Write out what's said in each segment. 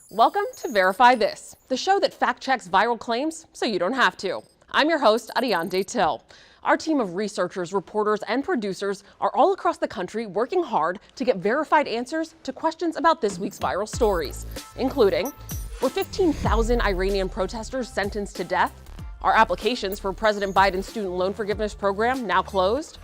Welcome to Verify This, the show that fact-checks viral claims so you don't have to. I'm your host, Ariane Till. Our team of researchers, reporters, and producers are all across the country working hard to get verified answers to questions about this week's viral stories, including, were 15,000 Iranian protesters sentenced to death? Are applications for President Biden's student loan forgiveness program now closed?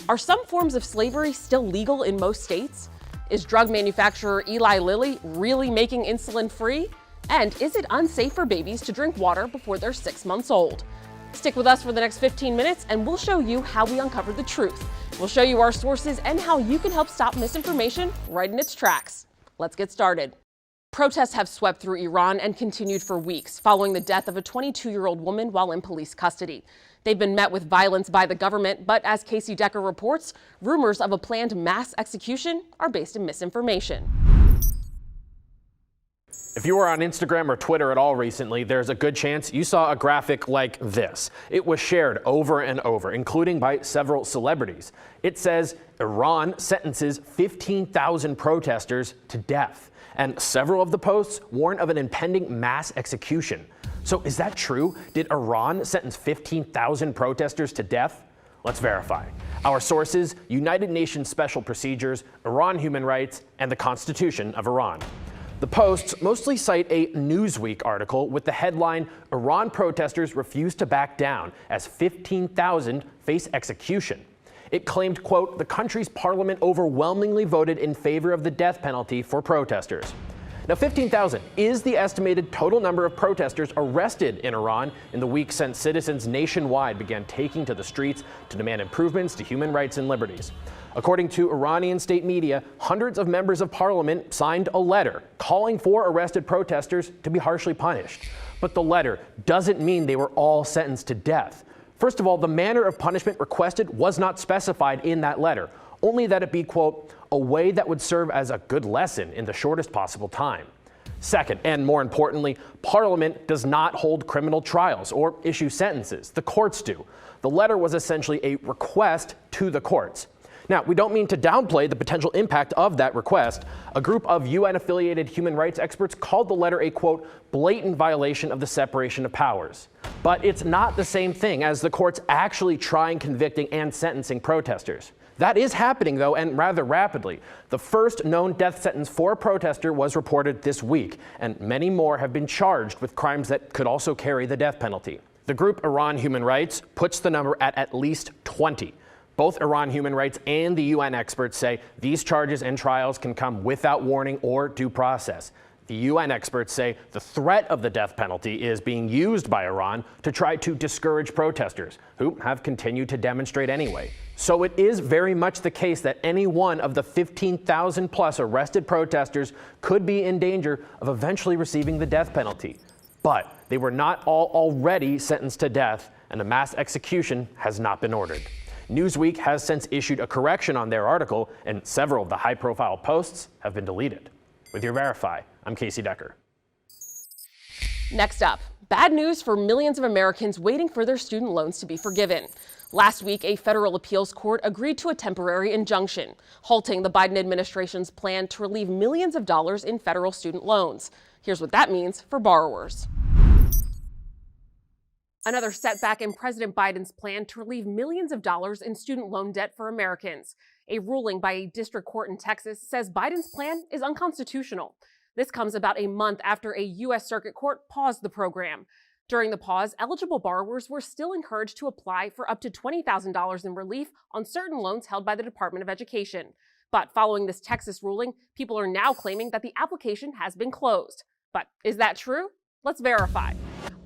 Are some forms of slavery still legal in most states? Is drug manufacturer Eli Lilly really making insulin free? And is it unsafe for babies to drink water before they're 6 months old? Stick with us for the next 15 minutes and we'll show you how we uncovered the truth. We'll show you our sources and how you can help stop misinformation right in its tracks. Let's get started. Protests have swept through Iran and continued for weeks following the death of a 22-year-old woman while in police custody. They've been met with violence by the government, but as Casey Decker reports, rumors of a planned mass execution are based in misinformation. If you were on Instagram or Twitter at all recently, there's a good chance you saw a graphic like this. It was shared over and over, including by several celebrities. It says, Iran sentences 15,000 protesters to death. And several of the posts warn of an impending mass execution. So is that true? Did Iran sentence 15,000 protesters to death? Let's verify. Our sources: United Nations Special Procedures, Iran Human Rights, and the Constitution of Iran. The posts mostly cite a Newsweek article with the headline, Iran protesters refuse to back down as 15,000 face execution. It claimed, quote, the country's parliament overwhelmingly voted in favor of the death penalty for protesters. Now, 15,000 is the estimated total number of protesters arrested in Iran in the week since citizens nationwide began taking to the streets to demand improvements to human rights and liberties. According to Iranian state media, hundreds of members of parliament signed a letter calling for arrested protesters to be harshly punished. But the letter doesn't mean they were all sentenced to death. First of all, the manner of punishment requested was not specified in that letter, only that it be, quote, a way that would serve as a good lesson in the shortest possible time. Second, and more importantly, Parliament does not hold criminal trials or issue sentences. The courts do. The letter was essentially a request to the courts. Now, we don't mean to downplay the potential impact of that request. A group of UN-affiliated human rights experts called the letter a, quote, blatant violation of the separation of powers. But it's not the same thing as the courts actually trying, convicting, and sentencing protesters. That is happening, though, and rather rapidly. The first known death sentence for a protester was reported this week, and many more have been charged with crimes that could also carry the death penalty. The group Iran Human Rights puts the number at least 20. Both Iran Human Rights and the UN experts say these charges and trials can come without warning or due process. The UN experts say the threat of the death penalty is being used by Iran to try to discourage protesters, who have continued to demonstrate anyway. So it is very much the case that any one of the 15,000 plus arrested protesters could be in danger of eventually receiving the death penalty. But they were not all already sentenced to death, and a mass execution has not been ordered. Newsweek has since issued a correction on their article, and several of the high-profile posts have been deleted. With your Verify, I'm Casey Decker. Next up, bad news for millions of Americans waiting for their student loans to be forgiven. Last week, a federal appeals court agreed to a temporary injunction, halting the Biden administration's plan to relieve millions of dollars in federal student loans. Here's what that means for borrowers. Another setback in President Biden's plan to relieve millions of dollars in student loan debt for Americans. A ruling by a district court in Texas says Biden's plan is unconstitutional. This comes about a month after a U.S. Circuit Court paused the program. During the pause, eligible borrowers were still encouraged to apply for up to $20,000 in relief on certain loans held by the Department of Education. But following this Texas ruling, people are now claiming that the application has been closed. But is that true? Let's verify.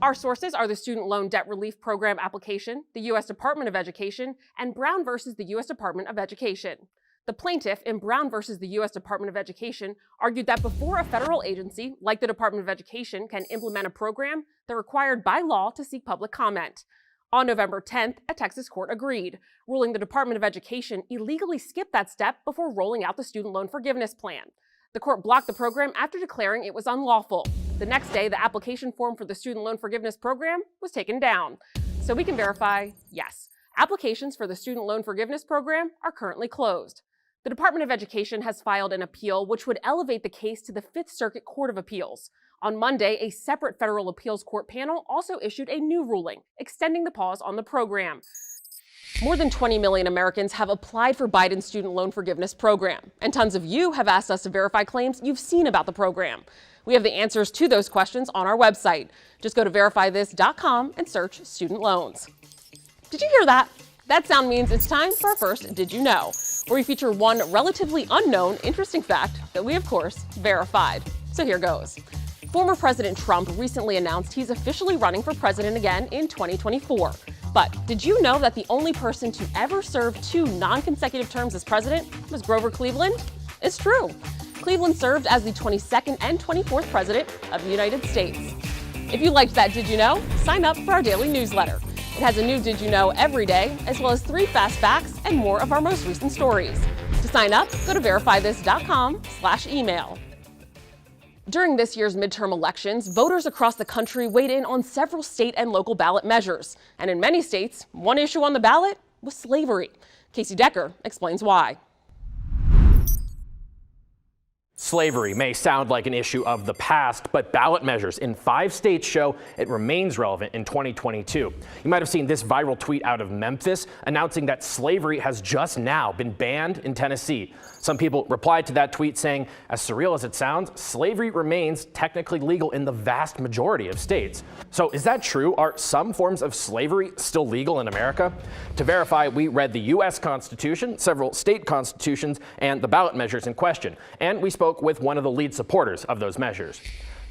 Our sources are the Student Loan Debt Relief Program application, the U.S. Department of Education, and Brown versus the U.S. Department of Education. The plaintiff in Brown versus the U.S. Department of Education argued that before a federal agency like the Department of Education can implement a program, they're required by law to seek public comment. On November 10th, a Texas court agreed, ruling the Department of Education illegally skipped that step before rolling out the student loan forgiveness plan. The court blocked the program after declaring it was unlawful. The next day, the application form for the student loan forgiveness program was taken down. So we can verify, yes, applications for the student loan forgiveness program are currently closed. The Department of Education has filed an appeal which would elevate the case to the Fifth Circuit Court of Appeals. On Monday, a separate federal appeals court panel also issued a new ruling, extending the pause on the program. More than 20 million Americans have applied for Biden's student loan forgiveness program, and tons of you have asked us to verify claims you've seen about the program. We have the answers to those questions on our website. Just go to verifythis.com and search student loans. Did you hear that? That sound means it's time for our first Did You Know, where we feature one relatively unknown interesting fact that we, of course, verified. So here goes. Former President Trump recently announced he's officially running for president again in 2024. But did you know that the only person to ever serve 2 non-consecutive terms as president was Grover Cleveland? It's true. Cleveland served as the 22nd and 24th president of the United States. If you liked that Did You Know, sign up for our daily newsletter. It has a new Did You Know every day, as well as 3 fast facts and more of our most recent stories. To sign up, go to verifythis.com/email. During this year's midterm elections, voters across the country weighed in on several state and local ballot measures. And in many states, one issue on the ballot was slavery. Casey Decker explains why. Slavery may sound like an issue of the past, but ballot measures in 5 states show it remains relevant in 2022. You might have seen this viral tweet out of Memphis announcing that slavery has just now been banned in Tennessee. Some people replied to that tweet saying, as surreal as it sounds, slavery remains technically legal in the vast majority of states. So is that true? Are some forms of slavery still legal in America? To verify, we read the U.S. Constitution, several state constitutions, and the ballot measures in question. And we spoke with one of the lead supporters of those measures.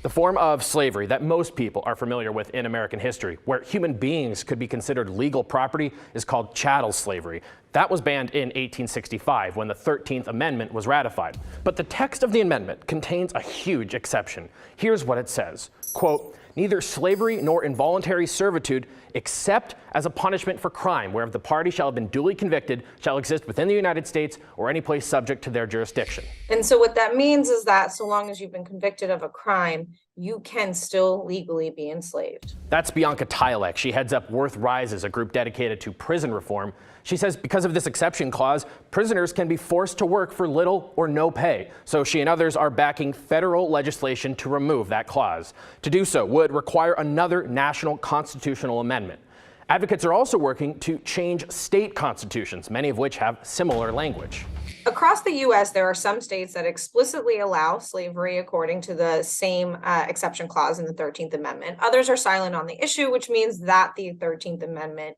The form of slavery that most people are familiar with in American history, where human beings could be considered legal property, is called chattel slavery. That was banned in 1865 when the 13th Amendment was ratified. But the text of the amendment contains a huge exception. Here's what it says, quote, neither slavery nor involuntary servitude, except as a punishment for crime, whereof the party shall have been duly convicted, shall exist within the United States or any place subject to their jurisdiction. And so what that means is that so long as you've been convicted of a crime, you can still legally be enslaved. That's Bianca Tylek. She heads up Worth Rises, a group dedicated to prison reform. She says because of this exception clause, prisoners can be forced to work for little or no pay. So she and others are backing federal legislation to remove that clause. To do so would require another national constitutional amendment. Advocates are also working to change state constitutions, many of which have similar language. Across the U.S., there are some states that explicitly allow slavery according to the same exception clause in the 13th Amendment. Others are silent on the issue, which means that the 13th Amendment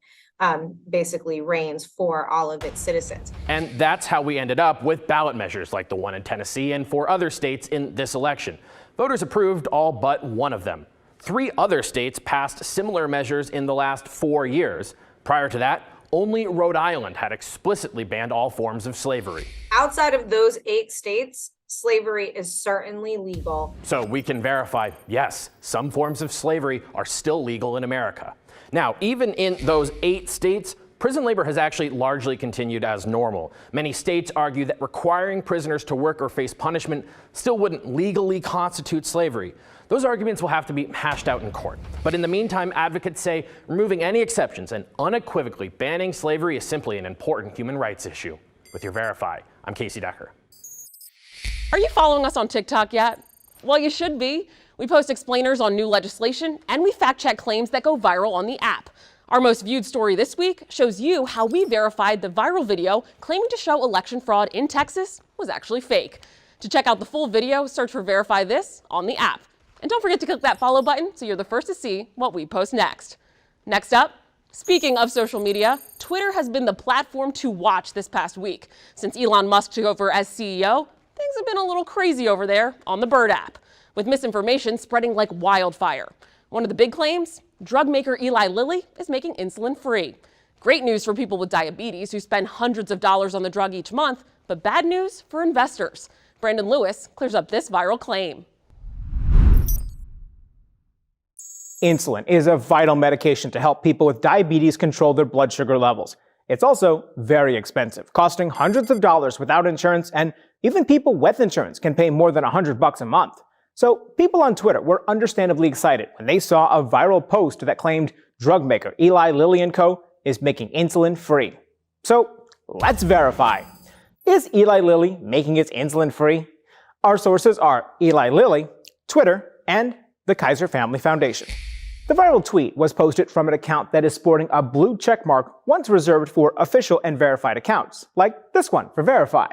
basically reigns for all of its citizens. And that's how we ended up with ballot measures like the one in Tennessee and 4 other states in this election. Voters approved all but one of them. 3 other states passed similar measures in the last 4 years. Prior to that, only Rhode Island had explicitly banned all forms of slavery. Outside of those 8 states, slavery is certainly legal. So we can verify, yes, some forms of slavery are still legal in America. Now, even in those 8 states, prison labor has actually largely continued as normal. Many states argue that requiring prisoners to work or face punishment still wouldn't legally constitute slavery. Those arguments will have to be hashed out in court. But in the meantime, advocates say removing any exceptions and unequivocally banning slavery is simply an important human rights issue. With your Verify, I'm Casey Decker. Are you following us on TikTok yet? Well, you should be. We post explainers on new legislation, and we fact-check claims that go viral on the app. Our most viewed story this week shows you how we verified the viral video claiming to show election fraud in Texas was actually fake. To check out the full video, search for Verify This on the app. And don't forget to click that follow button so you're the first to see what we post next. Next up, speaking of social media, Twitter has been the platform to watch this past week. Since Elon Musk took over as CEO, things have been a little crazy over there on the Bird app, with misinformation spreading like wildfire. One of the big claims, drug maker Eli Lilly is making insulin free. Great news for people with diabetes who spend hundreds of dollars on the drug each month, but bad news for investors. Brandon Lewis clears up this viral claim. Insulin is a vital medication to help people with diabetes control their blood sugar levels. It's also very expensive, costing hundreds of dollars without insurance, and even people with insurance can pay more than $100 a month. So people on Twitter were understandably excited when they saw a viral post that claimed drug maker Eli Lilly & Co. is making insulin free. So let's verify. Is Eli Lilly making its insulin free? Our sources are Eli Lilly, Twitter, and the Kaiser Family Foundation. The viral tweet was posted from an account that is sporting a blue checkmark once reserved for official and verified accounts, like this one for Verify.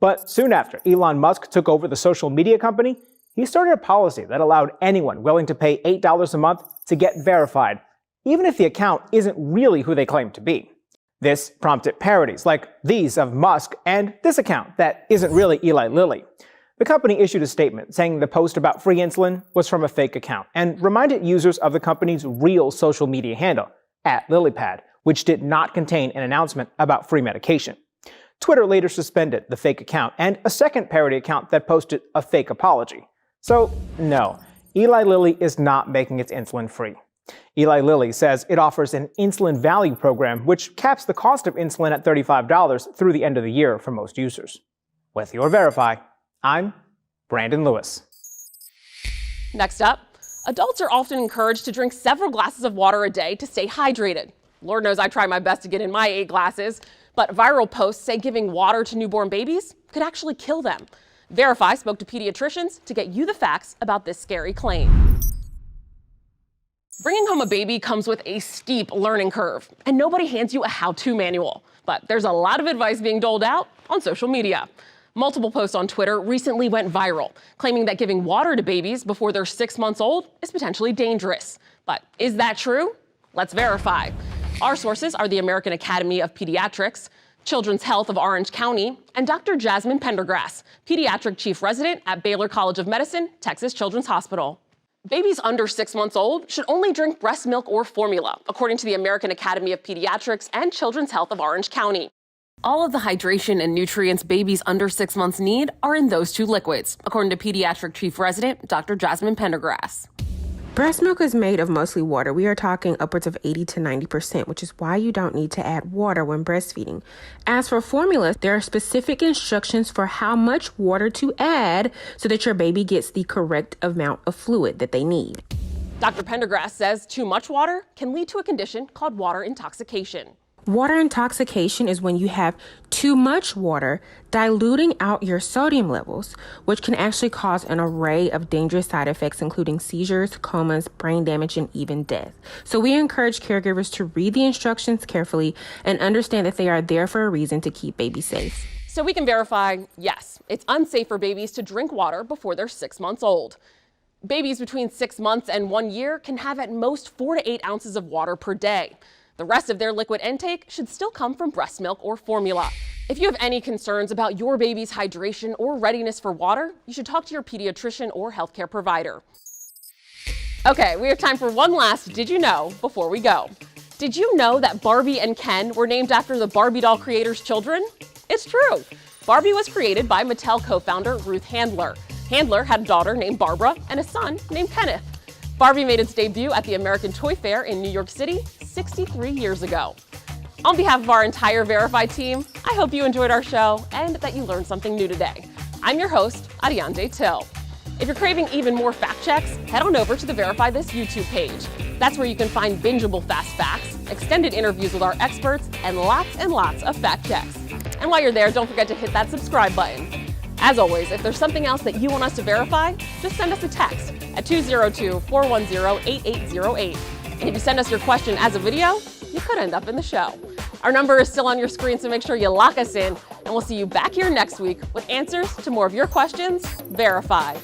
But soon after Elon Musk took over the social media company, he started a policy that allowed anyone willing to pay $8 a month to get verified, even if the account isn't really who they claim to be. This prompted parodies like these of Musk and this account that isn't really Eli Lilly. The company issued a statement saying the post about free insulin was from a fake account and reminded users of the company's real social media handle, @LilyPad, which did not contain an announcement about free medication. Twitter later suspended the fake account and a second parody account that posted a fake apology. So, no, Eli Lilly is not making its insulin free. Eli Lilly says it offers an insulin value program which caps the cost of insulin at $35 through the end of the year for most users. With your Verify, I'm Brandon Lewis. Next up, adults are often encouraged to drink several glasses of water a day to stay hydrated. Lord knows I try my best to get in my 8 glasses, but viral posts say giving water to newborn babies could actually kill them. Verify spoke to pediatricians to get you the facts about this scary claim. Bringing home a baby comes with a steep learning curve, and nobody hands you a how-to manual. But there's a lot of advice being doled out on social media. Multiple posts on Twitter recently went viral, claiming that giving water to babies before they're 6 months old is potentially dangerous. But is that true? Let's verify. Our sources are the American Academy of Pediatrics, Children's Health of Orange County, and Dr. Jasmine Pendergrass, pediatric chief resident at Baylor College of Medicine, Texas Children's Hospital. Babies under 6 months old should only drink breast milk or formula, according to the American Academy of Pediatrics and Children's Health of Orange County. All of the hydration and nutrients babies under 6 months need are in those 2 liquids, according to pediatric chief resident Dr. Jasmine Pendergrass. Breast milk is made of mostly water. We are talking upwards of 80 to 90%, which is why you don't need to add water when breastfeeding. As for formula, there are specific instructions for how much water to add so that your baby gets the correct amount of fluid that they need. Dr. Pendergrass says too much water can lead to a condition called water intoxication. Water intoxication is when you have too much water diluting out your sodium levels, which can actually cause an array of dangerous side effects, including seizures, comas, brain damage, and even death. So we encourage caregivers to read the instructions carefully and understand that they are there for a reason to keep babies safe. So we can verify, yes, it's unsafe for babies to drink water before they're 6 months old. Babies between 6 months and 1 year can have at most 4 to 8 ounces of water per day. The rest of their liquid intake should still come from breast milk or formula. If you have any concerns about your baby's hydration or readiness for water, you should talk to your pediatrician or healthcare provider. Okay, we have time for one last Did You Know before we go. Did you know that Barbie and Ken were named after the Barbie doll creators' children? It's true. Barbie was created by Mattel co-founder Ruth Handler. Handler had a daughter named Barbara and a son named Kenneth. Barbie made its debut at the American Toy Fair in New York City 63 years ago. On behalf of our entire Verify team, I hope you enjoyed our show and that you learned something new today. I'm your host, Ariane Till. If you're craving even more fact checks, head on over to the Verify This YouTube page. That's where you can find bingeable fast facts, extended interviews with our experts, and lots of fact checks. And while you're there, don't forget to hit that subscribe button. As always, if there's something else that you want us to verify, just send us a text at 202-410-8808. And if you send us your question as a video, you could end up in the show. Our number is still on your screen, so make sure you lock us in, and we'll see you back here next week with answers to more of your questions verified.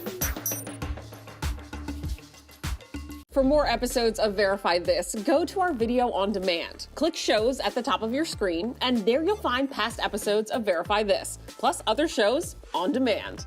For more episodes of Verify This, go to our video on demand. Click shows at the top of your screen, and there you'll find past episodes of Verify This, plus other shows on demand.